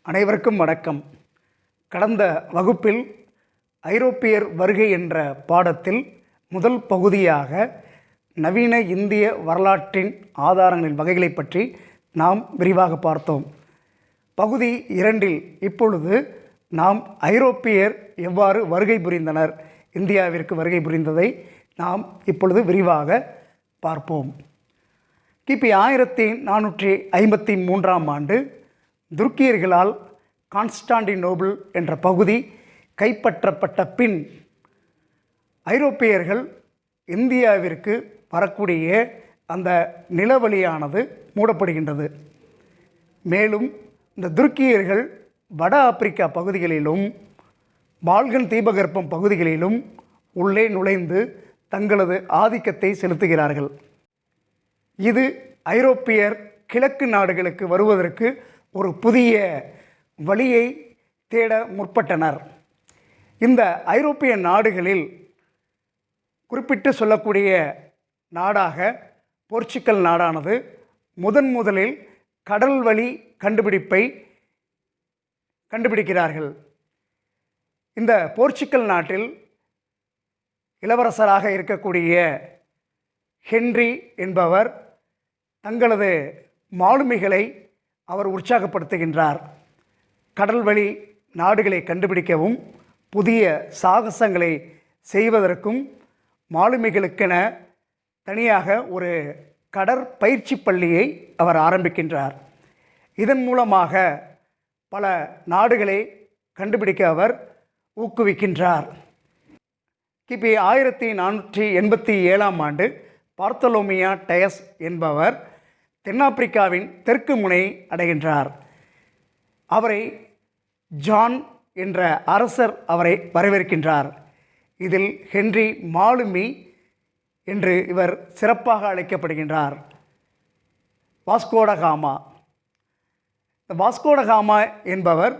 அனைவருக்கும் வணக்கம். கடந்த வகுப்பில் ஐரோப்பியர் வருகை என்ற பாடத்தில் முதல் பகுதியாக நவீன இந்திய வரலாற்றின் ஆதாரங்களின் வகைகளை பற்றி நாம் விரிவாக பார்த்தோம். பகுதி 2இல் இப்பொழுது நாம் ஐரோப்பியர் எவ்வாறு வருகை புரிந்தனர், இந்தியாவிற்கு வருகை புரிந்ததை நாம் இப்பொழுது விரிவாக பார்ப்போம். கிபி 1453ஆம் ஆண்டு துருக்கியர்களால் கான்ஸ்டாண்டினோபிள் என்ற பகுதி கைப்பற்றப்பட்ட பின் ஐரோப்பியர்கள் இந்தியாவிற்கு வரக்கூடிய அந்த நிலவழியானது மூடப்படுகின்றது. மேலும் இந்த துருக்கியர்கள் வட ஆப்பிரிக்கா பகுதிகளிலும் பால்கன் தீபகற்பம் பகுதிகளிலும் உள்ளே நுழைந்து தங்களது ஆதிக்கத்தை செலுத்துகிறார்கள். இது ஐரோப்பியர் கிழக்கு நாடுகளுக்கு வருவதற்கு ஒரு புதிய வழியை தேட முற்பட்டனர். இந்த ஐரோப்பிய நாடுகளில் குறிப்பிட்டு சொல்லக்கூடிய நாடாக போர்ச்சுகல் நாடானது முதலில் கடல் வழி கண்டுபிடிக்கிறார்கள். இந்த போர்ச்சுகல் நாட்டில் இளவரசராக இருக்கக்கூடிய ஹென்றி என்பவர் தங்களது மாலுமிகளை அவர் உற்சாகப்படுத்துகின்றார். கடல் வழி நாடுகளை கண்டுபிடிக்கவும் புதிய சாகசங்களை செய்வதற்கும் மாலுமிகளுக்கென தனியாக ஒரு கடற்பயிற்சி பள்ளியை அவர் ஆரம்பிக்கின்றார். இதன் மூலமாக பல நாடுகளை கண்டுபிடிக்க அவர் ஊக்குவிக்கின்றார். கிபி 1487ஆம் ஆண்டு பார்த்தலோமியா டயஸ் என்பவர் தென்னாப்பிரிக்காவின் தெற்கு முனையை அடைகின்றார். அவரை ஜான் என்ற அரசர் அவரை வரவேற்கின்றார். இதில் ஹென்றி மாலுமி என்று இவர் சிறப்பாக அழைக்கப்படுகின்றார். வாஸ்கோடகாமா வாஸ்கோடகாமா என்பவர்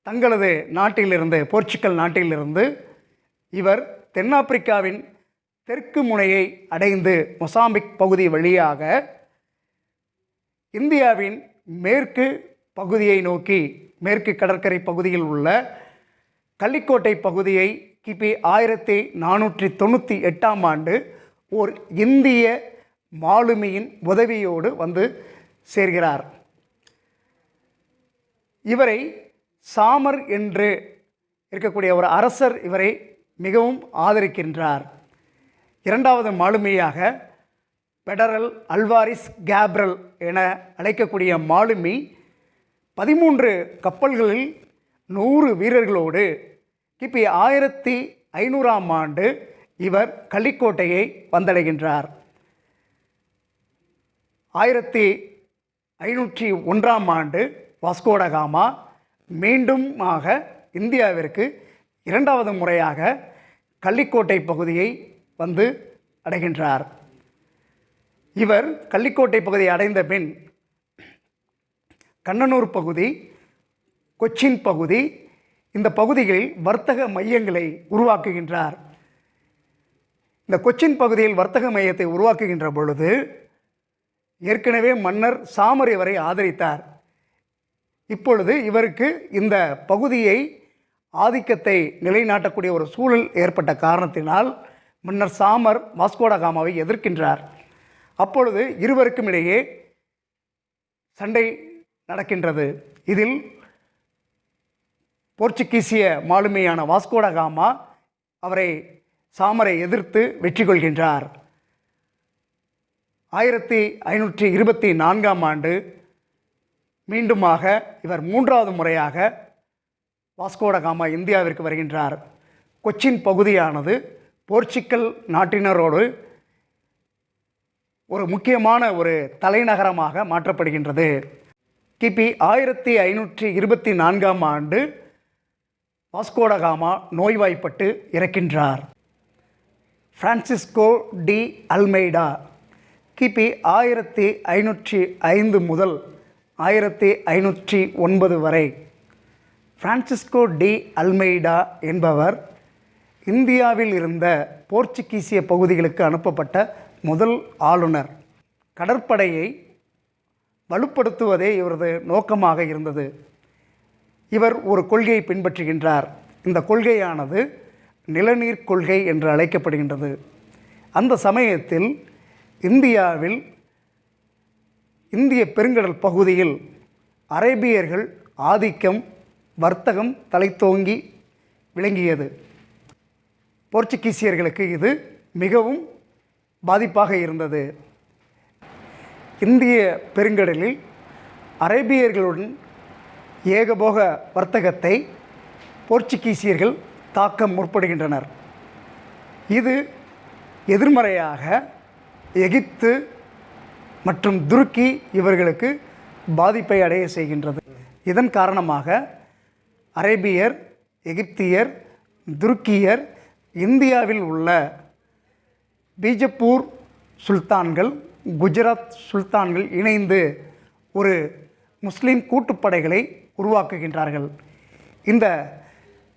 தங்களது நாட்டிலிருந்து, போர்ச்சுகல் நாட்டிலிருந்து இவர் தென்னாப்பிரிக்காவின் தெற்கு முனையை அடைந்து மொசாம்பிக் பகுதி வழியாக இந்தியாவின் மேற்கு பகுதியை நோக்கி, மேற்கு கடற்கரை பகுதியில் உள்ள கள்ளிக்கோட்டை பகுதியை கிபி 1498ஆம் ஆண்டு ஓர் இந்திய மாலுமியின் உதவியோடு வந்து சேர்கிறார். இவரை சாமர் என்று இருக்கக்கூடிய ஒரு அரசர் இவரை மிகவும் ஆதரிக்கின்றார். இரண்டாவது மாலுமியாக பெடரல் அல்வாரிஸ் கேப்ரல் என அழைக்கக்கூடிய மாலுமி 13 கப்பல்களில் 100 வீரர்களோடு கிபி 1500ஆம் ஆண்டு இவர் கள்ளிக்கோட்டையை வந்தடைகின்றார். 1501ஆம் ஆண்டு வாஸ்கோடகாமா மீண்டுமாக இந்தியாவிற்கு இரண்டாவது முறையாக கள்ளிக்கோட்டை பகுதியை வந்து அடைகின்றார். இவர் கள்ளிக்கோட்டை பகுதியை அடைந்த பின் கண்ணனூர் பகுதி, கொச்சின் பகுதி, இந்த பகுதிகளில் வர்த்தக மையங்களை உருவாக்குகின்றார். இந்த கொச்சின் பகுதியில் வர்த்தக மையத்தை உருவாக்குகின்ற பொழுது ஏற்கனவே மன்னர் சாமர் இவரை ஆதரித்தார். இப்பொழுது இவருக்கு இந்த பகுதியை ஆதிக்கத்தை நிலைநாட்டக்கூடிய ஒரு சூழல் ஏற்பட்ட காரணத்தினால் மன்னர் சாமர் வாஸ்கோடகாமாவை எதிர்க்கின்றார். அப்பொழுது இருவருக்கும் இடையே சண்டை நடக்கின்றது. இதில் போர்ச்சுகீசிய மாலுமியான வாஸ்கோடகாமா அவரை சாமரை எதிர்த்து வெற்றி கொள்கின்றார். 1524ஆம் ஆண்டு மீண்டுமாக இவர் 3வது முறையாக வாஸ்கோடகாமா இந்தியாவிற்கு வருகின்றார். கொச்சின் பகுதியானது போர்ச்சுகல் நாட்டினரோடு ஒரு முக்கியமான ஒரு தலைநகரமாக மாற்றப்படுகின்றது. கிபி 1524ஆம் ஆண்டு வாஸ்கோடகாமா நோய்வாய்ப்பட்டு இறக்கின்றார். பிரான்சிஸ்கோ டி அல்மெய்டா கிபி 1505 முதல் 1509 வரை பிரான்சிஸ்கோ டி அல்மெய்டா என்பவர் இந்தியாவில் இருந்த போர்ச்சுகீசிய பகுதிகளுக்கு அனுப்பப்பட்ட முதல் ஆளுநர். கடற்படையை வலுப்படுத்துவதே இவரது நோக்கமாக இருந்தது. இவர் ஒரு கொள்கையை பின்பற்றுகின்றார். இந்த கொள்கையானது நிலநீர் கொள்கை என்று அழைக்கப்படுகின்றது. அந்த சமயத்தில் இந்தியாவில் இந்திய பெருங்கடல் பகுதியில் அரேபியர்கள் ஆதிக்கம், வர்த்தகம் தலைத்தோங்கி விளங்கியது. போர்ச்சுகீசியர்களுக்கு இது மிகவும் பாதிப்பாக இருந்தது. இந்திய பெருங்கடலில் அரேபியர்களுடன் ஏகபோக வர்த்தகத்தை போர்ச்சுகீசியர்கள் தாக்க முற்படுகின்றனர். இது எதிர்மறையாக எகிப்து மற்றும் துருக்கி இவர்களுக்கு பாதிப்பை அடைய செய்கின்றது. இதன் காரணமாக அரேபியர், எகிப்தியர், துருக்கியர் இந்தியாவில் உள்ள பீஜப்பூர் சுல்தான்கள், குஜராத் சுல்தான்கள் இணைந்து ஒரு முஸ்லீம் கூட்டுப்படைகளை உருவாக்குகின்றார்கள். இந்த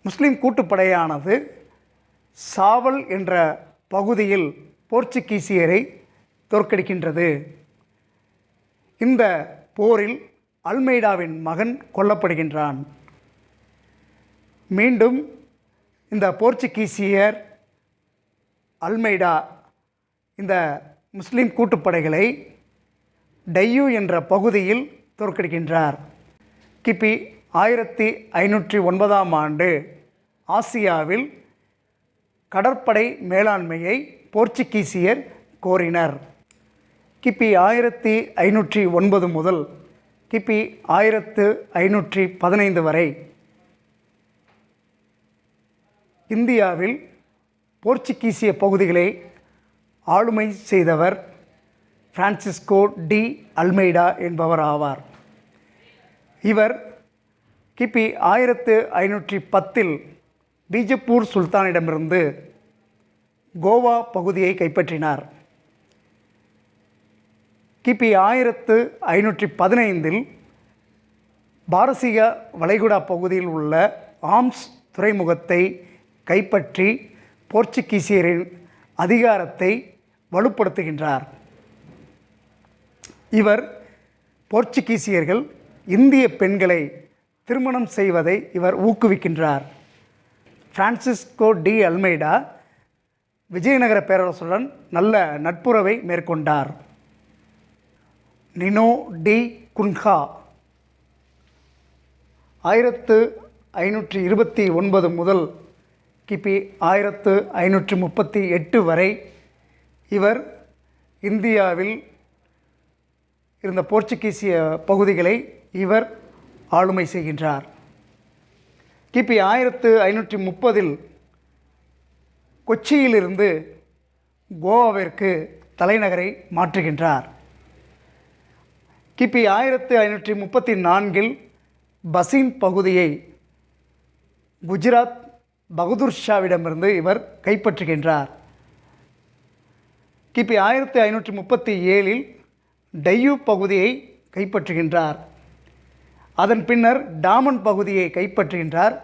முஸ்லீம் கூட்டுப்படையானது சாவல் என்ற பகுதியில் போர்ச்சுகீசியரை தோற்கடிக்கின்றது. இந்த போரில் அல்மெய்டாவின் மகன் கொல்லப்படுகின்றான். மீண்டும் இந்த போர்ச்சுகீசியர் அல்மெய்டா இந்த முஸ்லீம் கூட்டுப்படைகளை டையூ என்ற பகுதியில் தோற்கடிக்கின்றார். கிபி 1509ஆம் ஆண்டு ஆசியாவில் கடற்படை மேலாண்மையை போர்ச்சுகீசியர் கோரினர். கிபி 1509 முதல் கிபி 1515 வரை இந்தியாவில் போர்ச்சுகீசிய பகுதிகளை ஆளுமை செய்தவர் பிரான்சிஸ்கோ டி அல்மெய்டா என்பவர் ஆவார். இவர் கிபி 1510இல் பீஜப்பூர் சுல்தானிடமிருந்து கோவா பகுதியை கைப்பற்றினார். கிபி 1515இல் பாரசீக வளைகுடா பகுதியில் உள்ள ஆம்ஸ் துறைமுகத்தை கைப்பற்றி போர்ச்சுகீசியரின் அதிகாரத்தை வலுப்படுத்துகின்றார். இவர் போர்ச்சுகீசியர்கள் இந்திய பெண்களை திருமணம் செய்வதை இவர் ஊக்குவிக்கின்றார். பிரான்சிஸ்கோ டி அல்மெய்டா விஜயநகர பேரரசுடன் நல்ல நட்புறவை மேற்கொண்டார். நினோ டி குன்ஹா 1529 முதல் கிபி 1538 வரை இவர் இந்தியாவில் இருந்த போர்ச்சுகீசிய பகுதிகளை இவர் ஆளுமை செய்கின்றார். கிபி 1530இல் கொச்சியிலிருந்து கோவாவிற்கு தலைநகரை மாற்றுகின்றார். கிபி 1534இல் பசீன் பகுதியை குஜராத் பகதூர் ஷாவிடமிருந்து இவர் கைப்பற்றுகின்றார். கிபி 1537இல் டையூ பகுதியை கைப்பற்றுகின்றார். அதன் பின்னர் டாமன் பகுதியை கைப்பற்றுகின்றார்.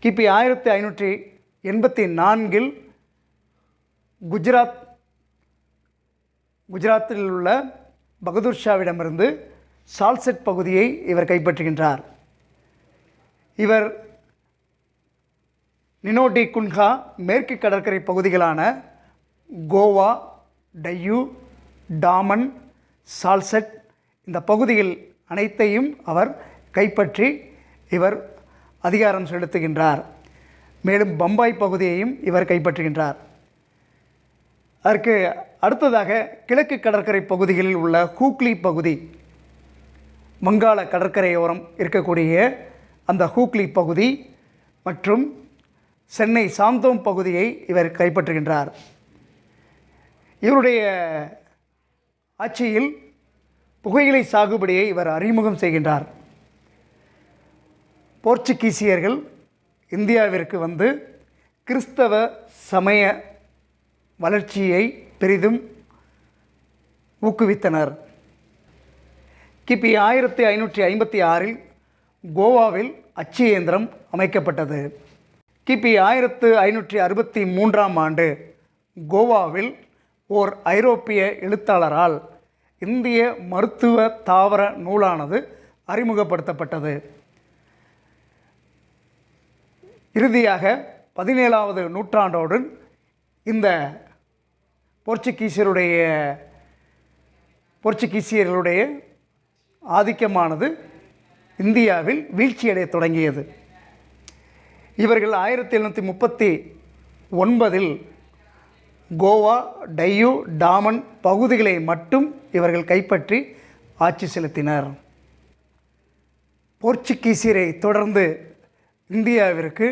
கிபி 1584இல் குஜராத்தில் உள்ள பகதூர் ஷாவிடமிருந்து சால்செட் பகுதியை இவர் கைப்பற்றுகின்றார். இவர் நினோ டி குன்ஹா மேற்கு கடற்கரை பகுதிகளான கோவா, டையூ, டாமன், சால்செட் இந்த பகுதிகள் அனைத்தையும் அவர் கைப்பற்றி இவர் அதிகாரம் செலுத்துகின்றார். மேலும் பம்பாய் பகுதியையும் இவர் கைப்பற்றுகின்றார். அதற்கு அடுத்ததாக கிழக்கு கடற்கரை பகுதிகளில் உள்ள ஹூக்ளி பகுதி, வங்காள கடற்கரையோரம் இருக்கக்கூடிய அந்த ஹூக்ளி பகுதி மற்றும் சென்னை சாந்தோம் பகுதியை இவர் கைப்பற்றுகின்றார். இவருடைய ஆட்சியில் புகையிலை சாகுபடியை இவர் அறிமுகம் செய்கின்றார். போர்ச்சுகீசியர்கள் இந்தியாவிற்கு வந்து கிறிஸ்தவ சமய வளர்ச்சியை பெரிதும் ஊக்குவித்தனர். கிபி 1556இல் கோவாவில் அச்சு இயந்திரம் அமைக்கப்பட்டது. கிபி 1563ஆம் ஆண்டு கோவாவில் ஓர் ஐரோப்பிய எழுத்தாளரால் இந்திய மருத்துவ தாவர நூலானது அறிமுகப்படுத்தப்பட்டது. இறுதியாக 17வது நூற்றாண்டோடு இந்த போர்ச்சுகீசியர்களுடைய ஆதிக்கமானது இந்தியாவில் வீழ்ச்சியடைய தொடங்கியது. இவர்கள் 1739 கோவா, டையூ, டாமன் பகுதிகளை மட்டும் இவர்கள் கைப்பற்றி ஆட்சி செலுத்தினர். போர்ச்சுகீசியரை தொடர்ந்து இந்தியாவிற்கு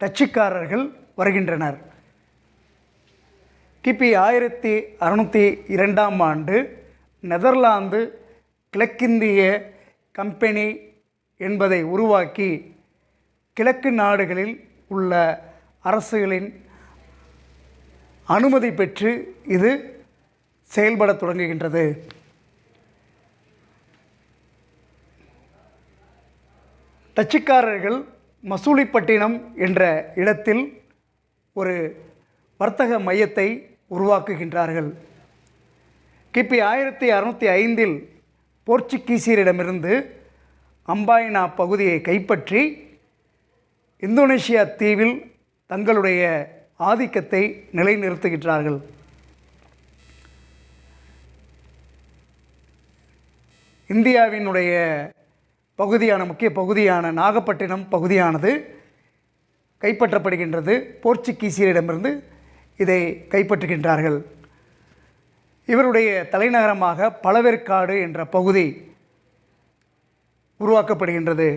டச்சுக்காரர்கள் வருகின்றனர். கிபி 1602 ஆண்டு நெதர்லாந்து கிழக்கிந்திய கம்பெனி என்பதை உருவாக்கி கிழக்கு நாடுகளில் உள்ள அரசுகளின் அனுமதி பெற்று இது செயல்பட தொடங்குகின்றது. டச்சுக்காரர்கள் மசூலிப்பட்டினம் என்ற இடத்தில் ஒரு வர்த்தக மையத்தை உருவாக்குகின்றார்கள். கிபி 1605 போர்ச்சுகீசியரிடமிருந்து அம்பாயினா பகுதியை கைப்பற்றி இந்தோனேசியா தீவில் தங்களுடைய ஆதிக்கத்தை நிலைநிறுத்துகின்றார்கள். இந்தியாவினுடைய முக்கிய பகுதியான நாகப்பட்டினம் பகுதியானது கைப்பற்றப்படுகின்றது. போர்ச்சுகீசியரிடமிருந்து இதை கைப்பற்றுகின்றார்கள். இவருடைய தலைநகரமாக பழவேற்காடு என்ற பகுதி உருவாக்கப்படுகின்றது.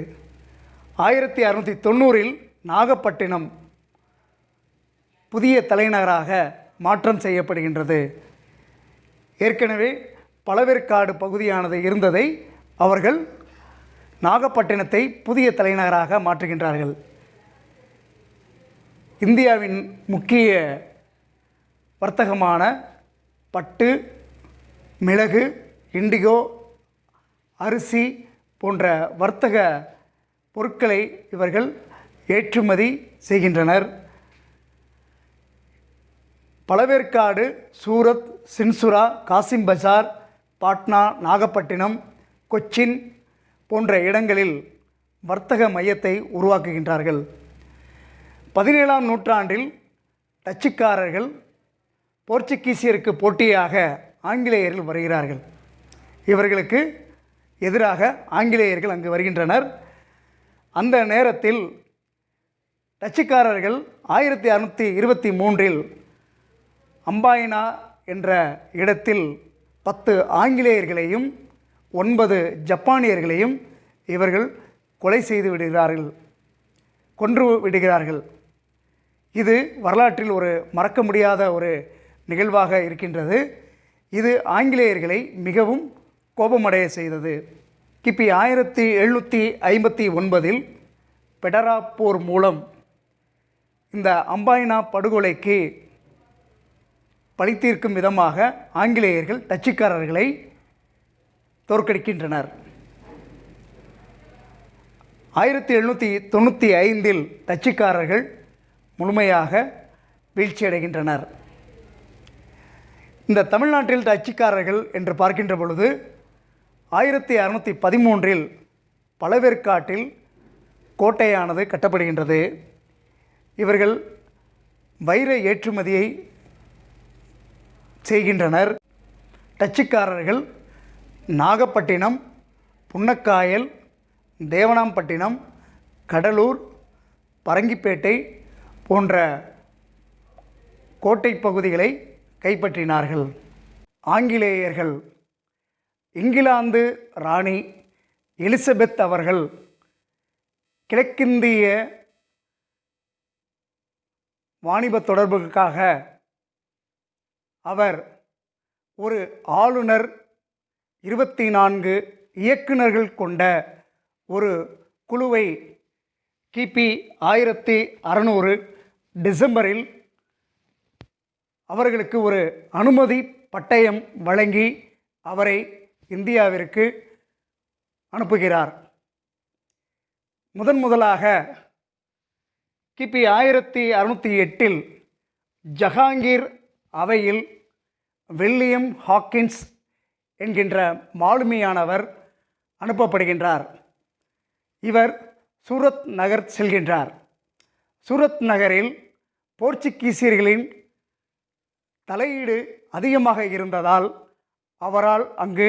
1690 நாகப்பட்டினம் புதிய தலைநகராக மாற்றம் செய்யப்படுகின்றது. ஏற்கனவே பழவேற்காடு பகுதியானது இருந்ததை அவர்கள் நாகப்பட்டினத்தை புதிய தலைநகராக மாற்றுகின்றார்கள். இந்தியாவின் முக்கிய வர்த்தகமான பட்டு, மிளகு, இண்டிகோ, அரிசி போன்ற வர்த்தக பொருட்களை இவர்கள் ஏற்றுமதி செய்கின்றனர். பழவேற்காடு, சூரத், சின்சுரா, காசிம் பஜார், பாட்னா, நாகப்பட்டினம், கொச்சின் போன்ற இடங்களில் வர்த்தக மையத்தை உருவாக்குகின்றார்கள். 17ஆம் நூற்றாண்டில் டச்சுக்காரர்கள் போர்ச்சுகீசியருக்கு போட்டியாக ஆங்கிலேயர்கள் வருகிறார்கள். இவர்களுக்கு எதிராக ஆங்கிலேயர்கள் அங்கு வருகின்றனர். அந்த நேரத்தில் டச்சுக்காரர்கள் 1623 அம்பாயினா என்ற இடத்தில் 10 ஆங்கிலேயர்களையும் 9 ஜப்பானியர்களையும் இவர்கள் கொலை செய்து விடுகிறார்கள், கொன்று விடுகிறார்கள். இது வரலாற்றில் ஒரு மறக்க முடியாத ஒரு நிகழ்வாக இருக்கின்றது. இது ஆங்கிலேயர்களை மிகவும் கோபமடைய செய்தது. கிபி 1759 பெடரா போர் மூலம் இந்த அம்பாயினா படுகொலைக்கு பழி தீர்க்கும் விதமாக ஆங்கிலேயர்கள் டச்சுக்காரர்களை தோற்கடிக்கின்றனர். 1795 டச்சுக்காரர்கள் முழுமையாக வீழ்ச்சியடைகின்றனர். இந்த தமிழ்நாட்டில் டச்சுக்காரர்கள் என்று பார்க்கின்ற பொழுது 1613 பழவேற்காட்டில் கோட்டையானது கட்டப்படுகின்றது. இவர்கள் வைர ஏற்றுமதியை செய்கின்றனர். டச்சுக்காரர்கள் நாகப்பட்டினம், புன்னக்காயல், தேவனாம்பட்டினம், கடலூர், பரங்கிப்பேட்டை போன்ற கோட்டை பகுதிகளை கைப்பற்றினார்கள். ஆங்கிலேயர்கள் இங்கிலாந்து ராணி எலிசபெத் அவர்கள் கிழக்கிந்திய வாணிப தொடர்புக்காக அவர் ஒரு ஆளுநர், 24 இயக்குநர்கள் கொண்ட ஒரு குழுவை கிபி 1600 டிசம்பரில் அவர்களுக்கு ஒரு அனுமதி பட்டயம் வழங்கி அவரை இந்தியாவிற்கு அனுப்புகிறார். முதலாக கிபி 1608 ஜஹாங்கீர் அவையில் வில்லியம் ஹாக்கின்ஸ் என்கின்ற மாலுமியானவர் அனுப்பப்படுகின்றார். இவர் சூரத் நகர் செல்கின்றார். சூரத் நகரில் போர்ச்சுகீசியர்களின் தலையீடு அதிகமாக இருந்ததால் அவரால் அங்கு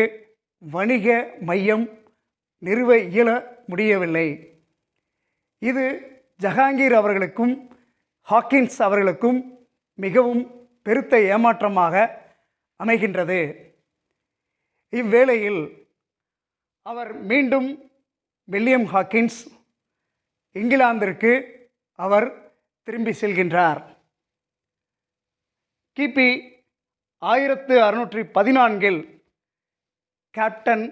வணிக மையம் நிறுவ இயல முடியவில்லை. இது ஜஹாங்கீர் அவர்களுக்கும் ஹாக்கின்ஸ் அவர்களுக்கும் மிகவும் பெருத்த ஏமாற்றமாக அமைகின்றது. இவ்வேளையில் அவர் மீண்டும் வில்லியம் ஹாக்கின்ஸ் இங்கிலாந்திற்கு அவர் திரும்பி செல்கின்றார். கிபி 1614 கேப்டன்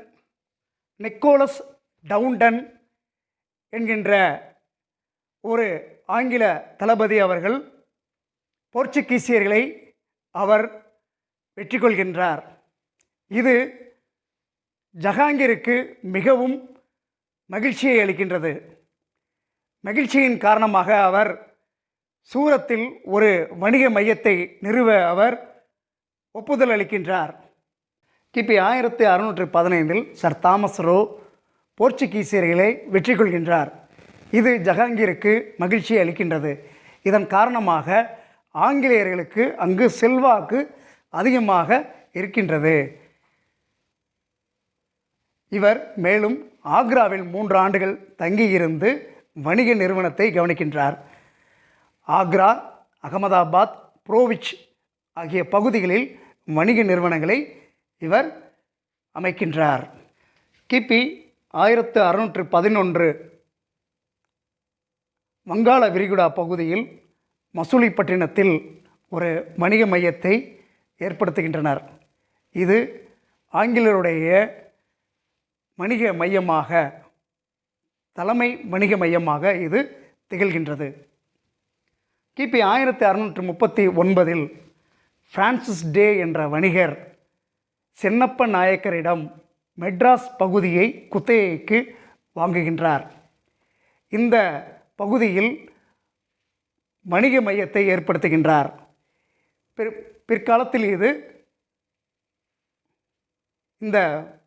நிக்கோலஸ் டவுண்டன் என்கின்ற ஒரு ஆங்கில தளபதி அவர்கள் போர்ச்சுகீசியர்களை அவர் வெற்றி கொள்கின்றார். இது ஜஹாங்கீருக்கு மிகவும் மகிழ்ச்சியை அளிக்கின்றது. மகிழ்ச்சியின் காரணமாக அவர் சூரத்தில் ஒரு வணிக மையத்தை நிறுவ அவர் ஒப்புதல் அளிக்கின்றார். கிபி 1615 சர் தாமஸ் ரோ போர்ச்சுகீசியர்களை வெற்றி கொள்கின்றார். இது ஜஹாங்கீருக்கு மகிழ்ச்சியை அளிக்கின்றது. இதன் காரணமாக ஆங்கிலேயர்களுக்கு அங்கு செல்வாக்கு அதிகமாக இருக்கின்றது. இவர் மேலும் ஆக்ராவில் 3 ஆண்டுகள் தங்கியிருந்து வணிக நிறுவனத்தை கவனிக்கின்றார். ஆக்ரா, அகமதாபாத், புரோவிச் ஆகிய பகுதிகளில் வணிக நிறுவனங்களை இவர் அமைக்கின்றார். கிபி 1611 வங்காள விரிகுடா பகுதியில் மசூலிப்பட்டினத்தில் ஒரு வணிக மையத்தை ஏற்படுத்துகின்றனர். இது ஆங்கிலேயருடைய வணிக மையமாக, தலைமை வணிக மையமாக இது திகழ்கின்றது. கிபி 1639 பிரான்சிஸ் டே என்ற வணிகர் சென்னப்ப நாயக்கரிடம் மெட்ராஸ் பகுதியை குத்தகைக்கு வாங்குகின்றார். இந்த பகுதியில் வணிக மையத்தை ஏற்படுத்துகின்றார். பிற்காலத்தில் இந்த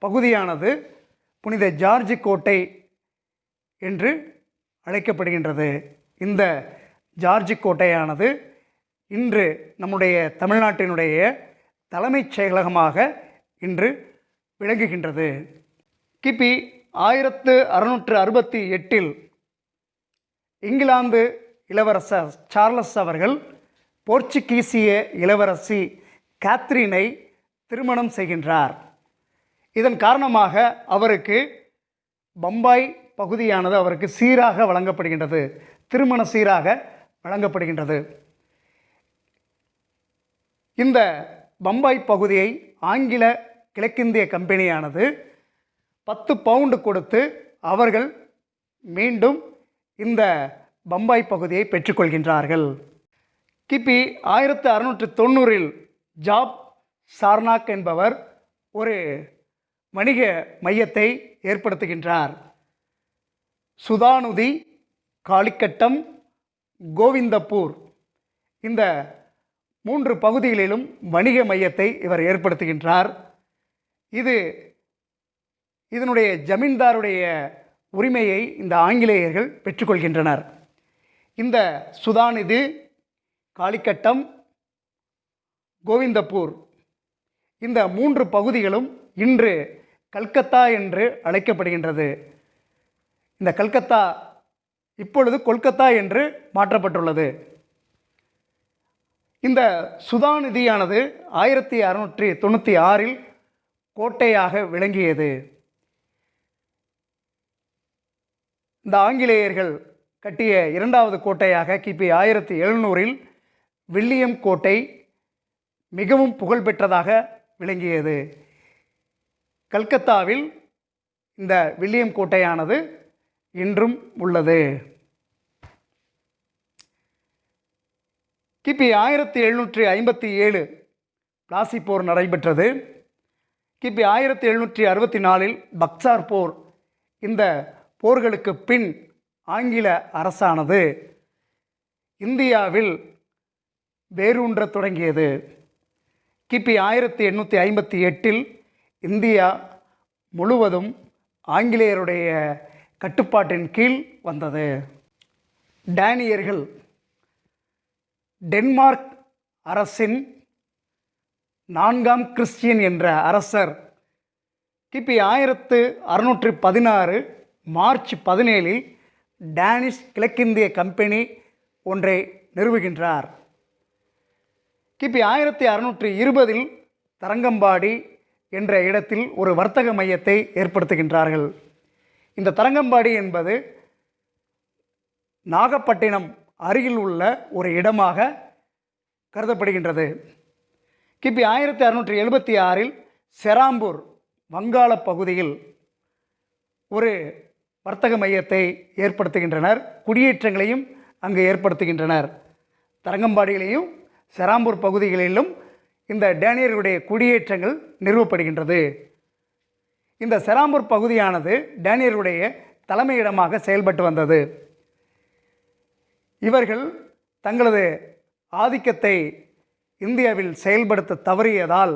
பகுதியானது புனித ஜார்ஜ் கோட்டை என்று அழைக்கப்படுகின்றது. இந்த ஜார்ஜ் கோட்டையானது இன்று நம்முடைய தமிழ்நாட்டினுடைய தலைமைச் செயலகமாக இன்று விளங்குகின்றது. கிபி 1668 இங்கிலாந்து இளவரசர் சார்லஸ் அவர்கள் போர்ச்சுகீசிய இளவரசி கேத்ரீனை திருமணம் செய்கின்றார். இதன் காரணமாக அவருக்கு பம்பாய் பகுதியானது அவருக்கு சீராக வழங்கப்படுகின்றது, திருமண சீராக வழங்கப்படுகின்றது. இந்த பம்பாய் பகுதியை ஆங்கில கிழக்கிந்திய கம்பெனியானது 10 பவுண்டு கொடுத்து அவர்கள் மீண்டும் இந்த பம்பாய் பகுதியை பெற்றுக்கொள்கின்றார்கள். கிபி 1690 ஜாப் சார்னாக் என்பவர் ஒரு வணிக மையத்தை ஏற்படுத்துகின்றார். சுதானுதி, காளிக்கட்டம், கோவிந்தப்பூர் இந்த 3 பகுதிகளிலும் வணிக மையத்தை இவர் ஏற்படுத்துகின்றார். இதனுடைய ஜமீன்தாருடைய உரிமையை இந்த ஆங்கிலேயர்கள் பெற்றுக்கொள்கின்றனர். இந்த சுதாநிதி, காளிக்கட்டம், கோவிந்தப்பூர் இந்த 3 பகுதிகளும் இன்று கல்கத்தா என்று அழைக்கப்படுகின்றது. இந்த கல்கத்தா இப்பொழுது கொல்கத்தா என்று மாற்றப்பட்டுள்ளது. இந்த சுதாநிதியானது 1696 கோட்டையாக விளங்கியது. இந்த ஆங்கிலேயர்கள் கட்டிய 2வது கோட்டையாக கிபி 1700 வில்லியம் கோட்டை மிகவும் புகழ்பெற்றதாக விளங்கியது. கல்கத்தாவில் இந்த வில்லியம் கோட்டையானது இன்றும் உள்ளது. கிபி 1757 பிளாசி போர் நடைபெற்றது. கிபி 1764 பக்சார் போர். இந்த போர்களுக்கு பின் ஆங்கில அரசானது இந்தியாவில் வேரூன்ற தொடங்கியது. கிபி 1858 இந்தியா முழுவதும் ஆங்கிலேயருடைய கட்டுப்பாட்டின் கீழ் வந்தது. டேனியர்கள் டென்மார்க் அரசின் 4ஆம் கிறிஸ்டியன் என்ற அரசர் கிபி 1616 மார்ச் 17 டேனிஷ் கிழக்கிந்திய கம்பெனி ஒன்றை நிறுவுகின்றார். கிபி 1620 தரங்கம்பாடி என்ற இடத்தில் ஒரு வர்த்தக மையத்தை ஏற்படுத்துகின்றார்கள். இந்த தரங்கம்பாடி என்பது நாகப்பட்டினம் அருகில் உள்ள ஒரு இடமாக கருதப்படுகின்றது. கிபி 1676 செராம்பூர் வங்காள பகுதியில் ஒரு வர்த்தக மையத்தை ஏற்படுத்துகின்றனர். குடியேற்றங்களையும் அங்கு ஏற்படுத்துகின்றனர். தரங்கம்பாடியிலையும் செராம்பூர் பகுதிகளிலும் இந்த டேனியர்களுடைய குடியேற்றங்கள் நிறுவப்படுகின்றது. இந்த செராம்பூர் பகுதியானது டேனியர்களுடைய தலைமையிடமாக செயல்பட்டு வந்தது. இவர்கள் தங்களது ஆதிக்கத்தை இந்தியாவில் செயல்படுத்த தவறியதால்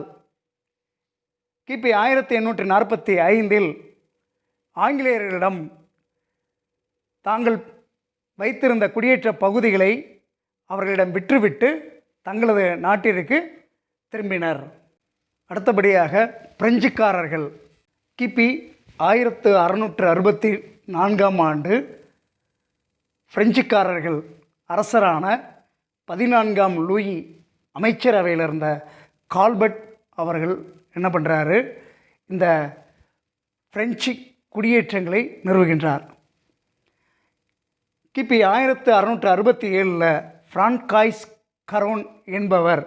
கிபி 1845 ஆங்கிலேயர்களிடம் தாங்கள் வைத்திருந்த குடியேற்ற பகுதிகளை அவர்களிடம் விற்றுவிட்டு தங்களது நாட்டிற்கு திரும்பினர். அடுத்தபடியாக பிரெஞ்சுக்காரர்கள் கிபி 1664 ஆண்டு பிரெஞ்சுக்காரர்கள் அரசரான 14ஆம் லூயி அமைச்சரவையில் இருந்த கால்பர்ட் அவர்கள் என்ன பண்ணுறாரு, இந்த பிரெஞ்சு குடியேற்றங்களை நிறுவுகின்றார். கிபி 1667 பிரான்காய்ஸ் கரோன் என்பவர்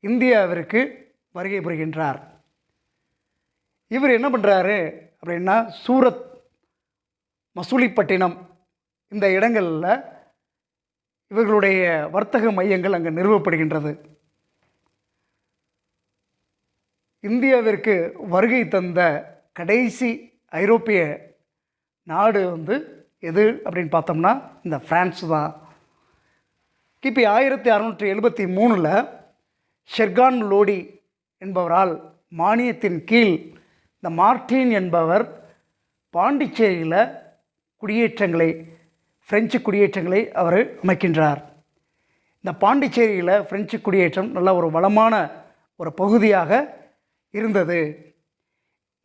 இந்தியாவிற்கு வருகை புரிகின்றார். இவர் என்ன பண்ணுறாரு அப்படின்னா, சூரத், மசூலிப்பட்டினம் இந்த இடங்களில் இவர்களுடைய வர்த்தக மையங்கள் அங்கே நிறுவப்படுகின்றது. இந்தியாவிற்கு வருகை தந்த கடைசி ஐரோப்பிய நாடு எது அப்படின்னு பார்த்தோம்னா இந்த பிரான்ஸ் தான். கிபி 1673 ஷெர்கான் லோடி என்பவரால் மானியத்தின் கீழ் இந்த மார்டின் என்பவர் பாண்டிச்சேரியில் குடியேற்றங்களை, பிரெஞ்சு குடியேற்றங்களை அவர் அமைக்கின்றார். இந்த பாண்டிச்சேரியில் பிரெஞ்சு குடியேற்றம் நல்ல ஒரு வளமான ஒரு பகுதியாக இருந்தது.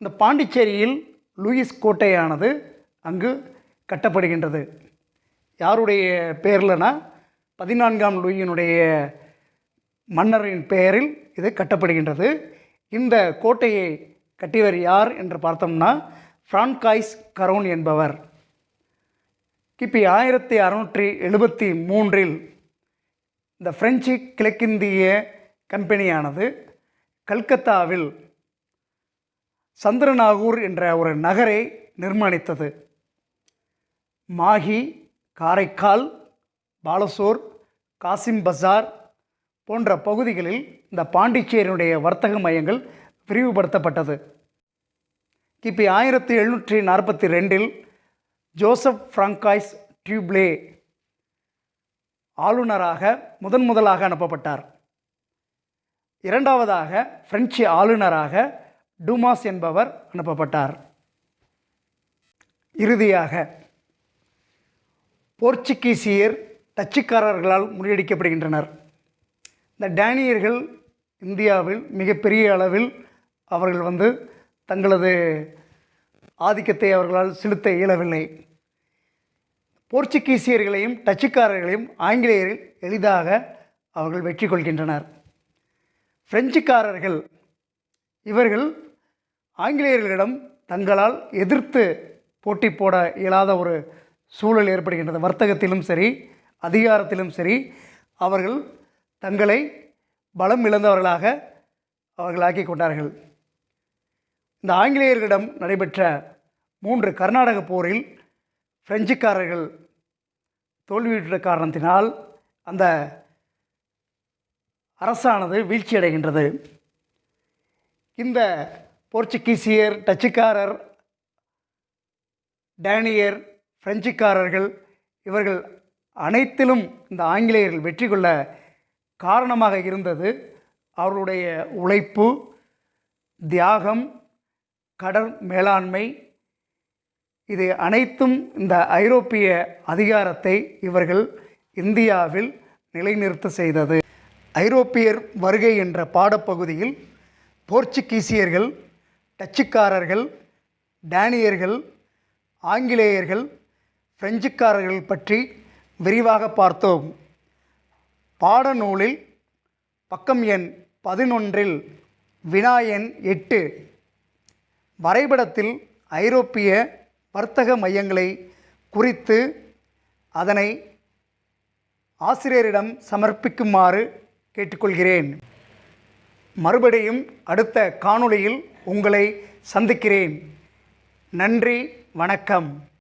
இந்த பாண்டிச்சேரியில் லூயிஸ் கோட்டையானது அங்கு கட்டப்படுகின்றது. யாருடைய பேர்லனா 14ஆம் லூயினுடைய மன்னரின் பெயரில் இது கட்டப்படுகின்றது. இந்த கோட்டையை கட்டியவர் யார் என்று பார்த்தோம்னா பிரான்காய்ஸ் கரோன் என்பவர். கிபி 1673 இந்த பிரெஞ்சு கிழக்கிந்திய கம்பெனியானது கல்கத்தாவில் சந்திரநாகூர் என்ற ஒரு நகரை நிர்மாணித்தது. மாஹி, காரைக்கால், பாலசோர், காசிம் பஜார் போன்ற பகுதிகளில் இந்த பாண்டிச்சேரியினுடைய வர்த்தக மையங்கள் விரிவுபடுத்தப்பட்டது. கிபி 1742 ஜோசப் பிரான்காய்ஸ் டியூப்லே ஆளுநராக முதலாக அனுப்பப்பட்டார். இரண்டாவதாக பிரெஞ்சு ஆளுநராக டூமாஸ் என்பவர் அனுப்பப்பட்டார். இறுதியாக போர்ச்சுகீசியர், டச்சுக்காரர்களால் முறியடிக்கப்படுகின்றனர். இந்த டேனியர்கள் இந்தியாவில் மிகப்பெரிய அளவில் அவர்கள் தங்களது ஆதிக்கத்தை அவர்களால் செலுத்த இயலவில்லை. போர்ச்சுகீசியர்களையும் டச்சுக்காரர்களையும் ஆங்கிலேயர்கள் எளிதாக அவர்கள் வெற்றி கொள்கின்றனர். பிரெஞ்சுக்காரர்கள் இவர்கள் ஆங்கிலேயர்களிடம் தங்களால் எதிர்த்து போட்டி போட இயலாத ஒரு சூழல் ஏற்படுகின்றது. வர்த்தகத்திலும் சரி, அதிகாரத்திலும் சரி, அவர்கள் தங்களை பலம் இழந்தவர்களாக அவர்கள் ஆக்கி கொண்டார்கள். இந்த ஆங்கிலேயர்களிடம் நடைபெற்ற 3 கர்நாடக போரில் பிரெஞ்சுக்காரர்கள் தோல்வியுற்ற காரணத்தினால் அந்த அரசானது வீழ்ச்சியடைகின்றது. இந்த போர்ச்சுகீசியர், டச்சுக்காரர், டேனியர், பிரெஞ்சுக்காரர்கள் இவர்கள் அனைத்திலும் இந்த ஆங்கிலேயர்கள் வெற்றி கொள்ள காரணமாக இருந்தது அவர்களுடைய உழைப்பு, தியாகம், கடல் மேலாண்மை. இது அனைத்தும் இந்த ஐரோப்பிய அதிகாரத்தை இவர்கள் இந்தியாவில் நிலைநிறுத்த செய்தது. ஐரோப்பியர் வருகை என்ற பாடப்பகுதியில் போர்ச்சுகீசியர்கள், டச்சுக்காரர்கள், டேனியர்கள், ஆங்கிலேயர்கள், பிரெஞ்சுக்காரர்கள் பற்றி விரிவாக பார்த்தோம். பாடநூலில் பக்கம் எண் 11 வினா எண் 8 வரைபடத்தில் ஐரோப்பிய வர்த்தக மையங்களை குறித்து அதனை ஆசிரியரிடம் சமர்ப்பிக்குமாறு கேட்டுக்கொள்கிறேன். மறுபடியும் அடுத்த காணொளியில் உங்களை சந்திக்கிறேன். நன்றி, வணக்கம்.